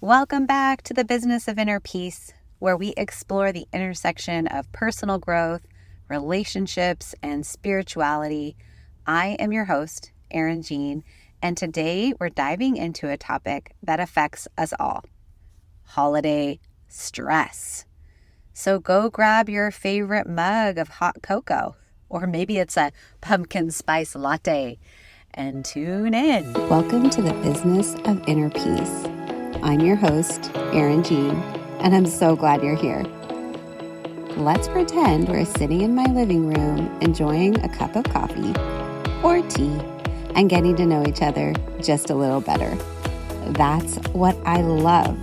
Welcome back to the Business of Inner Peace, where we explore the intersection of personal growth, relationships, and spirituality. I am your host, Erin Jean, and today we're diving into a topic that affects us all: holiday stress. So go grab your favorite mug of hot cocoa, or maybe it's a pumpkin spice latte, and tune in. Welcome to the Business of Inner Peace. I'm your host, Erin Jean, and I'm so glad you're here. Let's pretend we're sitting in my living room enjoying a cup of coffee or tea and getting to know each other just a little better. That's what I love.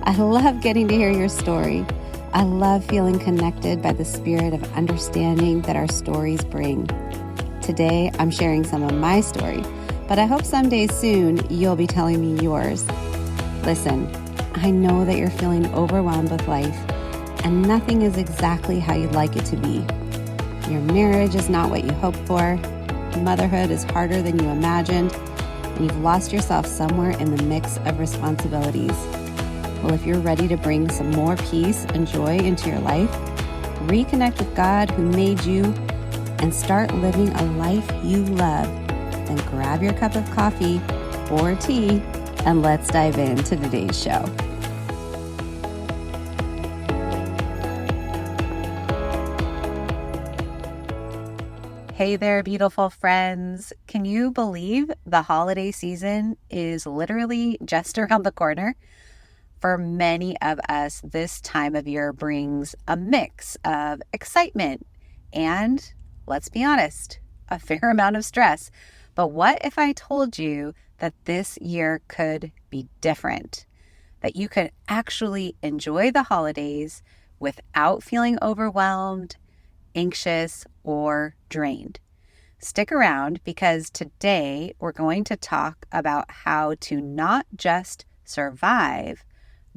I love getting to hear your story. I love feeling connected by the spirit of understanding that our stories bring. Today, I'm sharing some of my story, but I hope someday soon you'll be telling me yours. Listen, I know that you're feeling overwhelmed with life and nothing is exactly how you'd like it to be. Your marriage is not what you hoped for. Motherhood is harder than you imagined, and you've lost yourself somewhere in the mix of responsibilities. Well, if you're ready to bring some more peace and joy into your life, reconnect with God who made you, and start living a life you love, then grab your cup of coffee or tea and let's dive into today's show. Hey there, beautiful friends. Can you believe the holiday season is literally just around the corner? For many of us, this time of year brings a mix of excitement and, let's be honest, a fair amount of stress. But what if I told you that this year could be different? That you could actually enjoy the holidays without feeling overwhelmed, anxious, or drained. Stick around because today we're going to talk about how to not just survive,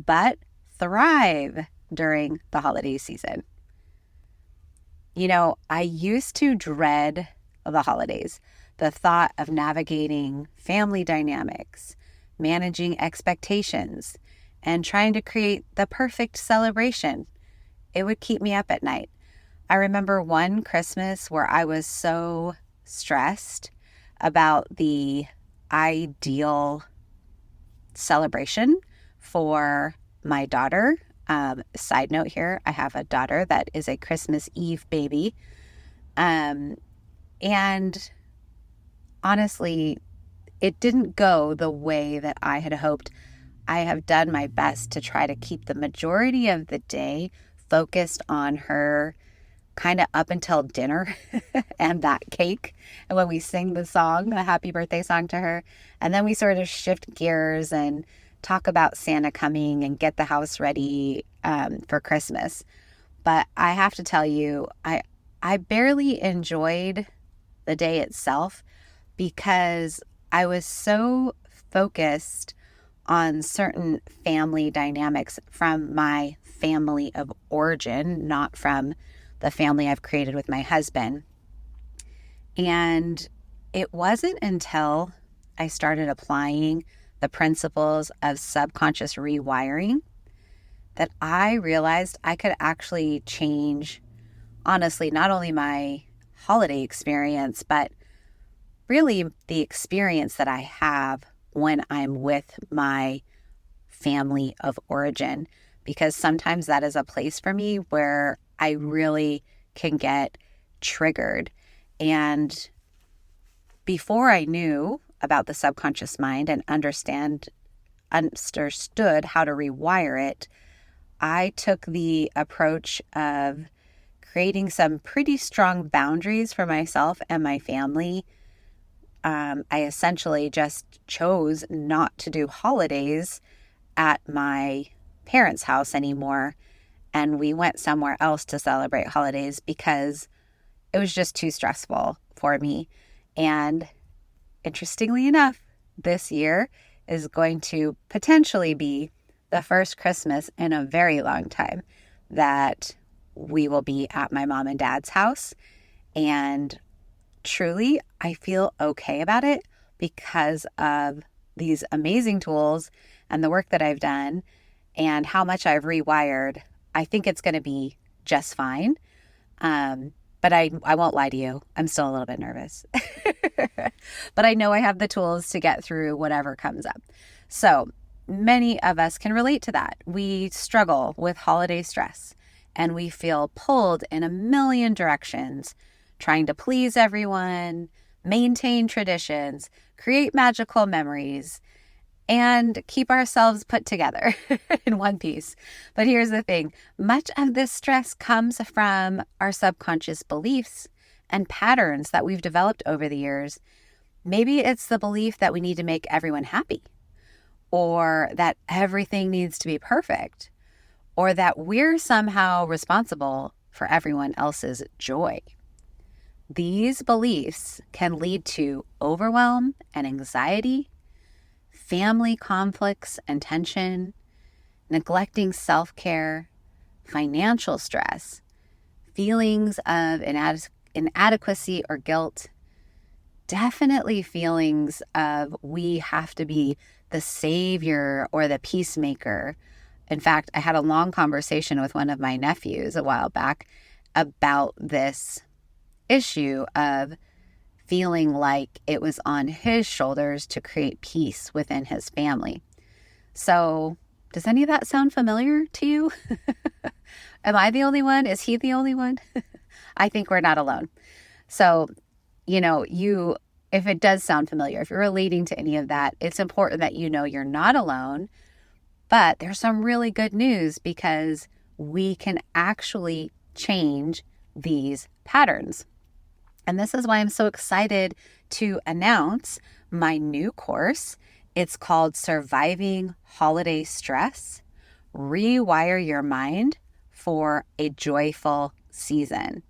but thrive during the holiday season. You know, I used to dread the holidays, the thought of navigating family dynamics, managing expectations, and trying to create the perfect celebration. It would keep me up at night. I remember one Christmas where I was so stressed about the ideal celebration for my daughter. Side note here, I have a daughter that is a Christmas Eve baby. And honestly, it didn't go the way that I had hoped. I have done my best to try to keep the majority of the day focused on her kind of up until dinner and that cake. And when we sing the song, the happy birthday song to her, and then we sort of shift gears and talk about Santa coming and get the house ready for Christmas. But I have to tell you, I barely enjoyed the day itself because I was so focused on certain family dynamics from my family of origin, not from the family I've created with my husband. And it wasn't until I started applying the principles of subconscious rewiring that I realized I could actually change, honestly, not only my holiday experience, but really the experience that I have when I'm with my family of origin, because sometimes that is a place for me where I really can get triggered. And before I knew about the subconscious mind and understood how to rewire it, I took the approach of creating some pretty strong boundaries for myself and my family. I essentially just chose not to do holidays at my parents' house anymore. And we went somewhere else to celebrate holidays because it was just too stressful for me. And interestingly enough, this year is going to potentially be the first Christmas in a very long time that we will be at my mom and dad's house. And truly, I feel okay about it because of these amazing tools and the work that I've done and how much I've rewired, I think it's going to be just fine. But I won't lie to you. I'm still a little bit nervous. But I know I have the tools to get through whatever comes up. So many of us can relate to that. We struggle with holiday stress and we feel pulled in a million directions, trying to please everyone, maintain traditions, create magical memories, and keep ourselves put together in one piece. But here's the thing. Much of this stress comes from our subconscious beliefs and patterns that we've developed over the years. Maybe it's the belief that we need to make everyone happy, or that everything needs to be perfect, or that we're somehow responsible for everyone else's joy. These beliefs can lead to overwhelm and anxiety, family conflicts and tension, neglecting self-care, financial stress, feelings of inadequacy or guilt, definitely feelings of we have to be the savior or the peacemaker. In fact, I had a long conversation with one of my nephews a while back about this issue of feeling like it was on his shoulders to create peace within his family. So, does any of that sound familiar to you? Am I the only one? Is he the only one? I think we're not alone. So, if it does sound familiar, if you're relating to any of that, it's important that you know you're not alone. But there's some really good news because we can actually change these patterns. And this is why I'm so excited to announce my new course. It's called Surviving Holiday Stress, Rewire Your Mind for a Joyful Season.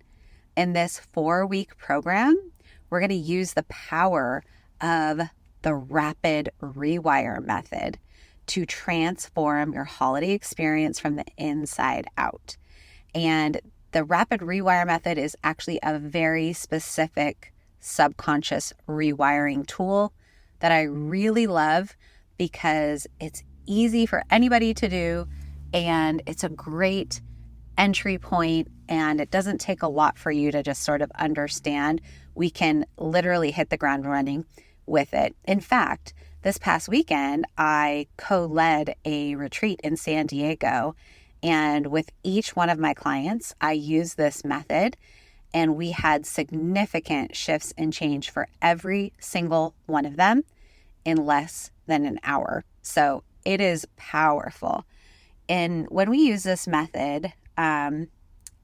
In this 4-week program, we're going to use the power of the rapid rewire method to transform your holiday experience from the inside out. And the rapid rewire method is actually a very specific subconscious rewiring tool that I really love because it's easy for anybody to do and it's a great entry point and it doesn't take a lot for you to just sort of understand. We can literally hit the ground running with it. In fact, this past weekend, I co-led a retreat in San Diego. And with each one of my clients, I use this method and we had significant shifts and change for every single one of them in less than an hour. So it is powerful. And when we use this method, and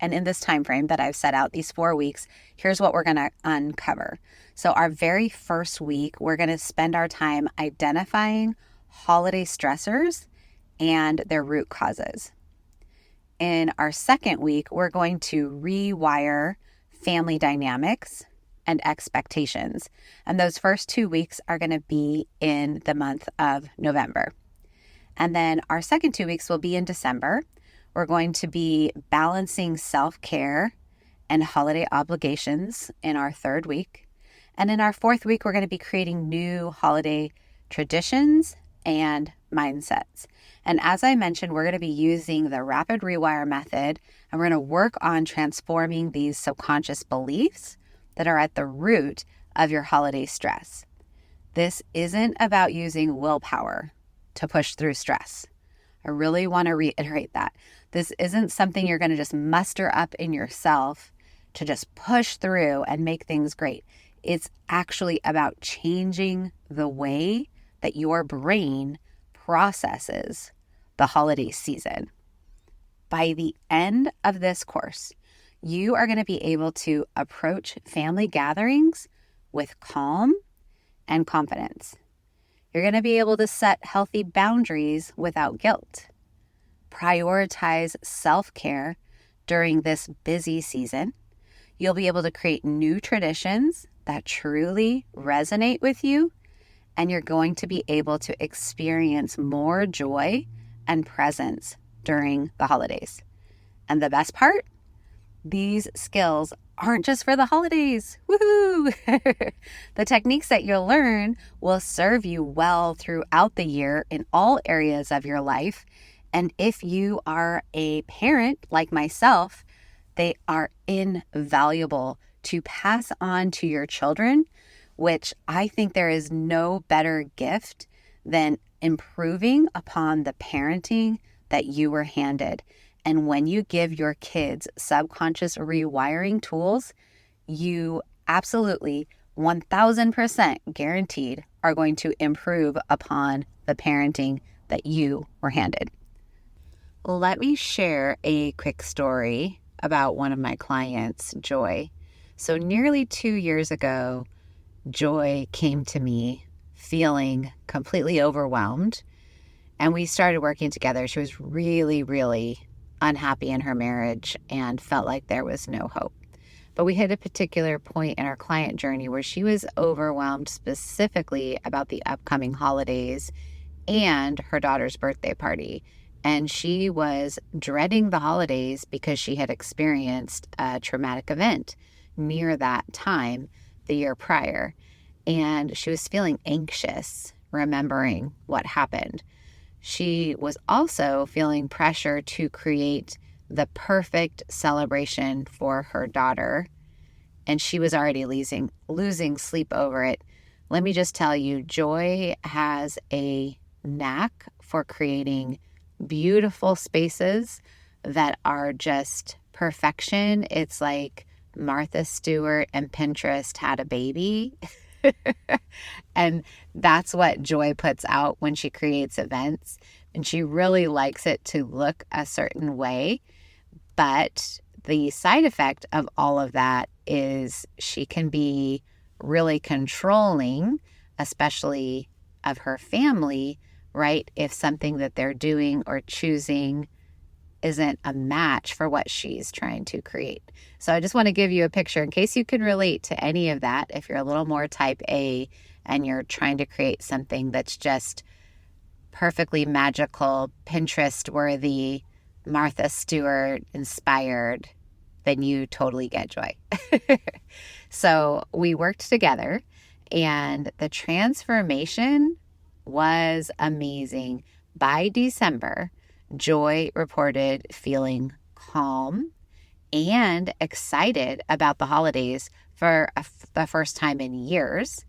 in this time frame that I've set out, these 4 weeks, here's what we're going to uncover. So our very first week, we're going to spend our time identifying holiday stressors and their root causes. In our second week, we're going to rewire family dynamics and expectations. And those first 2 weeks are going to be in the month of November. And then our second 2 weeks will be in December. We're going to be balancing self-care and holiday obligations in our third week. And in our fourth week, we're going to be creating new holiday traditions and mindsets. And as I mentioned, we're going to be using the rapid rewire method, and we're going to work on transforming these subconscious beliefs that are at the root of your holiday stress. This isn't about using willpower to push through stress. I really want to reiterate that. This isn't something you're going to just muster up in yourself to just push through and make things great. It's actually about changing the way that your brain processes the holiday season. By the end of this course, you are going to be able to approach family gatherings with calm and confidence. You're going to be able to set healthy boundaries without guilt. Prioritize self-care during this busy season. You'll be able to create new traditions that truly resonate with you, and you're going to be able to experience more joy and presence during the holidays. And the best part, these skills aren't just for the holidays. Woohoo! The techniques that you'll learn will serve you well throughout the year in all areas of your life. And if you are a parent like myself, they are invaluable to pass on to your children, which I think there is no better gift than improving upon the parenting that you were handed. And when you give your kids subconscious rewiring tools, you absolutely 1000% guaranteed are going to improve upon the parenting that you were handed. Let me share a quick story about one of my clients, Joy. So nearly 2 years ago, Joy came to me feeling completely overwhelmed, and we started working together. She was really, really unhappy in her marriage and felt like there was no hope. But we hit a particular point in our client journey where she was overwhelmed specifically about the upcoming holidays and her daughter's birthday party. And she was dreading the holidays because she had experienced a traumatic event near that time the year prior. And she was feeling anxious, remembering what happened. She was also feeling pressure to create the perfect celebration for her daughter, and she was already losing sleep over it. Let me just tell you, Joy has a knack for creating beautiful spaces that are just perfection. It's like Martha Stewart and Pinterest had a baby. And that's what Joy puts out when she creates events. And she really likes it to look a certain way. But the side effect of all of that is she can be really controlling, especially of her family, right? If something that they're doing or choosing isn't a match for what she's trying to create. So I just want to give you a picture in case you can relate to any of that. If you're a little more type A and you're trying to create something that's just perfectly magical, Pinterest worthy, Martha Stewart inspired, then you totally get Joy. So we worked together, and the transformation was amazing. By December, Joy reported feeling calm and excited about the holidays for the first time in years.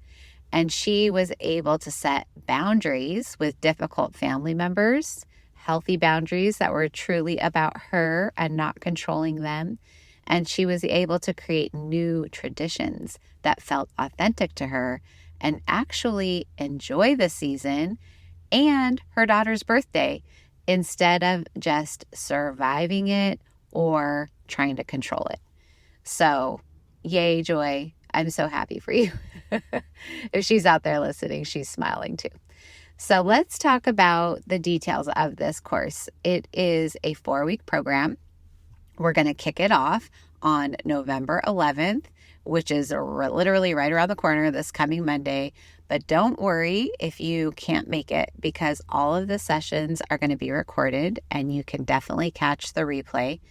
And she was able to set boundaries with difficult family members, healthy boundaries that were truly about her and not controlling them. And she was able to create new traditions that felt authentic to her and actually enjoy the season and her daughter's birthday instead of just surviving it or trying to control it. So, yay, Joy. I'm so happy for you. If she's out there listening, she's smiling too. So let's talk about the details of this course. It is a 4-week program. We're going to kick it off on November 11th, which is literally right around the corner this coming Monday. But don't worry if you can't make it, because all of the sessions are going to be recorded and you can definitely catch the replay.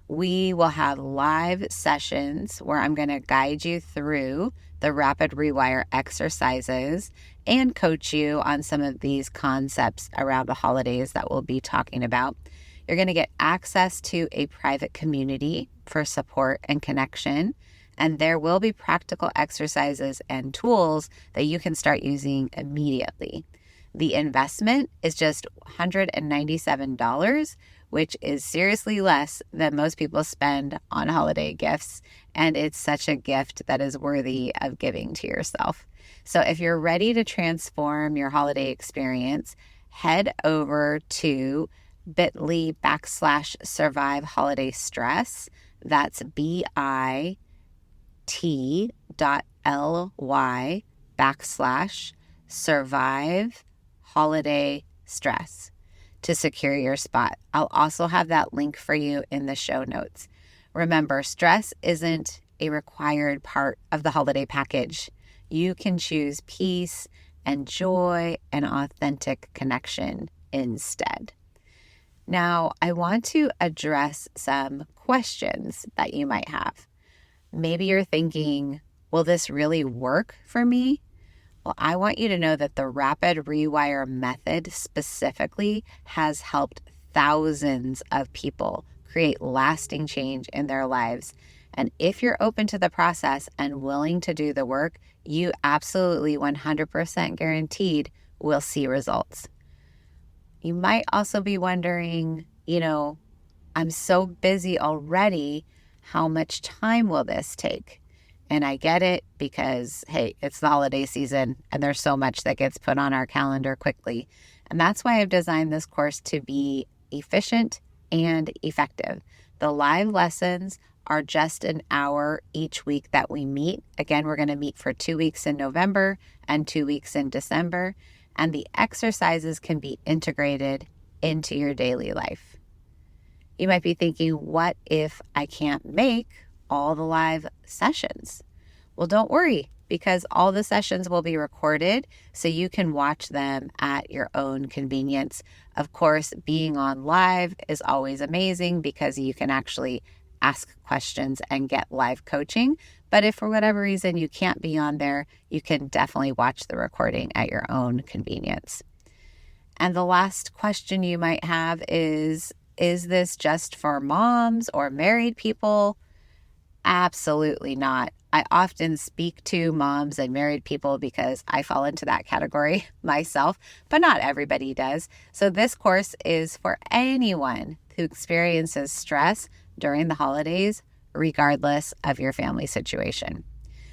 We will have live sessions where I'm going to guide you through the rapid rewire exercises and coach you on some of these concepts around the holidays that we'll be talking about. You're going to get access to a private community for support and connection, and there will be practical exercises and tools that you can start using immediately. The investment is just $197, which is seriously less than most people spend on holiday gifts. And it's such a gift that is worthy of giving to yourself. So if you're ready to transform your holiday experience, head over to bit.ly/survive holiday stress. That's bit.ly/survive holiday stress to secure your spot. I'll also have that link for you in the show notes. Remember, stress isn't a required part of the holiday package. You can choose peace and joy and authentic connection instead. Now, I want to address some questions that you might have. Maybe you're thinking, will this really work for me? Well, I want you to know that the rapid rewire method specifically has helped thousands of people create lasting change in their lives. And if you're open to the process and willing to do the work, you absolutely 100% guaranteed will see results. You might also be wondering, I'm so busy already. How much time will this take? And I get it because, hey, it's the holiday season and there's so much that gets put on our calendar quickly. And that's why I've designed this course to be efficient and effective. The live lessons are just an hour each week that we meet. Again, we're going to meet for 2 weeks in November and 2 weeks in December. And the exercises can be integrated into your daily life. You might be thinking, what if I can't make all the live sessions? Well, don't worry, because all the sessions will be recorded so you can watch them at your own convenience. Of course, being on live is always amazing because you can actually ask questions and get live coaching. But if for whatever reason you can't be on there, you can definitely watch the recording at your own convenience. And the last question you might have is this just for moms or married people? Absolutely not. I often speak to moms and married people because I fall into that category myself, but not everybody does. So this course is for anyone who experiences stress during the holidays, regardless of your family situation.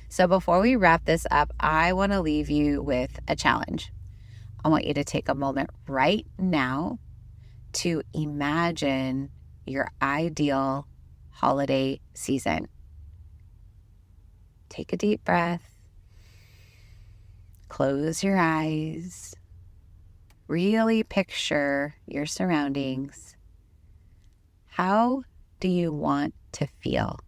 So before we wrap this up, I want to leave you with a challenge. I want you to take a moment right now to imagine your ideal holiday season. Take a deep breath. Close your eyes. Really picture your surroundings. How do you want to feel?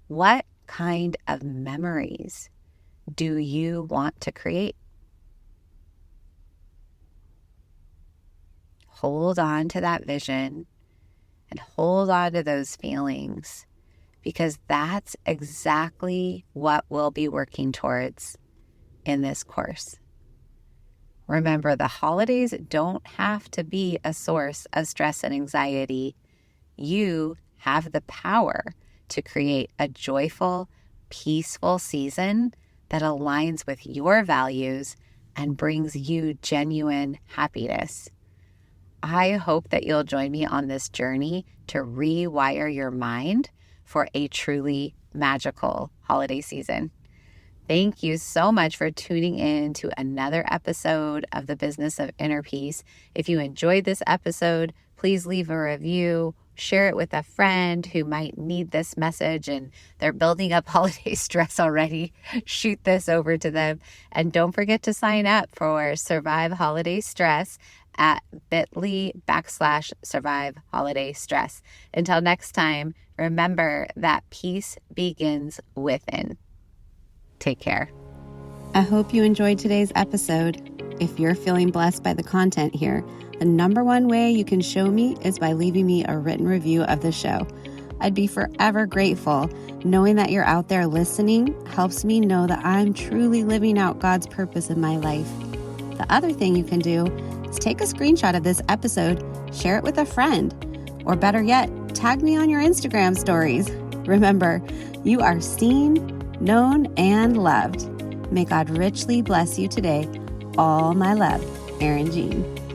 What kind of memories do you want to create? Hold on to that vision and hold on to those feelings, because that's exactly what we'll be working towards in this course. Remember, the holidays don't have to be a source of stress and anxiety. You have the power to create a joyful, peaceful season that aligns with your values and brings you genuine happiness. I hope that you'll join me on this journey to rewire your mind for a truly magical holiday season. Thank you so much for tuning in to another episode of The Business of Inner Peace. If you enjoyed this episode, please leave a review, share it with a friend who might need this message and they're building up holiday stress already. Shoot this over to them. And don't forget to sign up for Survive Holiday Stress at bit.ly/survive holiday stress. Until next time, remember that peace begins within. Take care. I hope you enjoyed today's episode. If you're feeling blessed by the content here, the number one way you can show me is by leaving me a written review of the show. I'd be forever grateful. Knowing that you're out there listening helps me know that I'm truly living out God's purpose in my life. The other thing you can do is take a screenshot of this episode, share it with a friend, or better yet, tag me on your Instagram stories. Remember, you are seen, known, and loved. May God richly bless you today. All my love, Erin Jean.